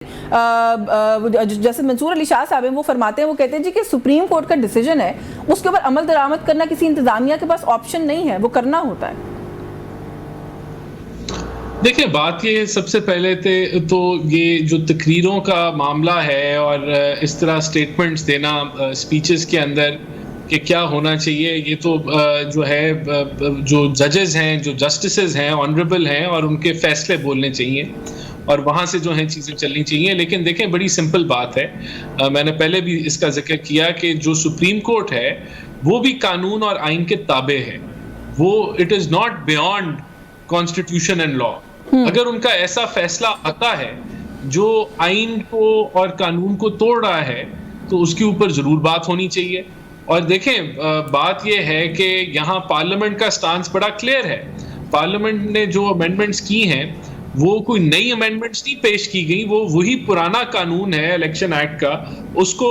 जैसे मंसूर अली शाह साहब हैं, वो फरमाते हैं, वो कहते हैं जी कि सुप्रीम कोर्ट का डिसीजन है, उसके ऊपर अमल दरामद करना किसी इंतजामिया के पास ऑप्शन नहीं है, वो करना होता है। देखिए, बात ये सबसे पहले तो ये जो तकरीरों का मामला है और इस तरह स्टेटमेंट्स देना स्पीचेस के अंदर कि क्या होना चाहिए, ये तो जो है जो जजेस हैं, जो जस्टिसेस हैं, ऑनरेबल हैं और उनके फैसले बोलने चाहिए और वहाँ से जो है चीज़ें चलनी चाहिए। लेकिन देखें, बड़ी सिंपल बात है, मैंने पहले भी इसका जिक्र किया कि जो सुप्रीम कोर्ट है वो भी कानून और आइन के ताबे है, वो it is not beyond constitution and law. अगर उनका ऐसा फैसला आता है जो आइन को और कानून को तोड़ रहा है तो उसके ऊपर जरूर बात होनी चाहिए। और देखें, बात यह है कि यहाँ पार्लियामेंट का स्टांस बड़ा क्लियर है। पार्लियामेंट ने जो अमेंडमेंट्स की हैं वो कोई नई अमेंडमेंट्स नहीं पेश की गई, वो वही पुराना कानून है इलेक्शन एक्ट का, उसको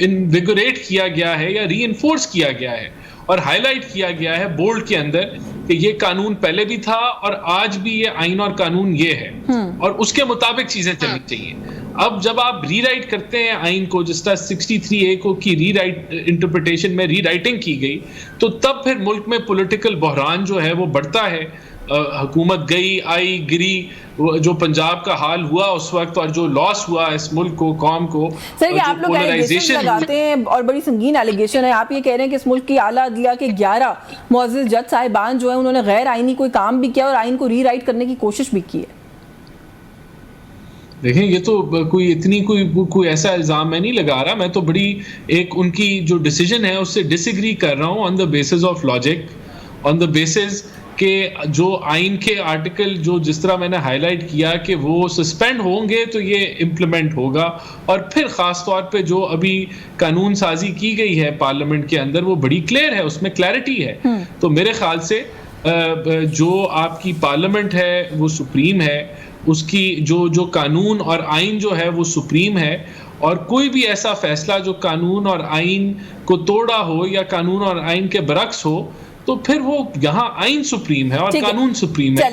इनविगोरेट किया गया है या रीइंफोर्स किया गया है और हाईलाइट किया गया है बोल्ड के अंदर कि ये कानून पहले भी था और आज भी ये आइन और कानून ये है और उसके मुताबिक चीजें चलनी चाहिए। अब जब आप रीराइट करते हैं आइन को, जिस तरह 63A को की रीराइट इंटरप्रिटेशन में रीराइटिंग की गई, तो तब फिर मुल्क में पॉलिटिकल बहरान जो है वो बढ़ता है। हुकूमत गई, आई, गिरी, जो पंजाब का हाल हुआ उस वक्त और जो लॉस हुआ इस मुल्क को, कौम को। सर, ये आप लोग एलिगेशन लगाते हैं और बड़ी संगीन एलिगेशन है। आप ये कह रहे हैं कि इस मुल्क की आला अदलिया के 11 मुअज़्ज़िज़ जज साहिबान जो है उन्होंने गैर आइनी कोई काम भी किया और आइन को रीराइट करने की कोशिश भी की है। देखें, ये तो कोई ऐसा इल्जाम मैं नहीं लगा रहा, मैं तो बड़ी एक उनकी जो डिसीजन है उससे डिसएग्री कर रहा हूँ on the basis of logic, on the basis कि जो आइन के आर्टिकल जो जिस तरह मैंने हाईलाइट किया कि वो सस्पेंड होंगे तो ये इम्प्लीमेंट होगा, और फिर ख़ास तौर पे जो अभी कानून साजी की गई है पार्लियामेंट के अंदर वो बड़ी क्लियर है, उसमें क्लैरिटी है। तो मेरे ख्याल से जो आपकी पार्लियामेंट है वो सुप्रीम है, उसकी जो कानून और आइन जो है वो सुप्रीम है, और कोई भी ऐसा फैसला जो कानून और आइन को तोड़ा हो या कानून और आइन के बरक्स हो तो फिर वो यहाँ आइन सुप्रीम है और कानून सुप्रीम है।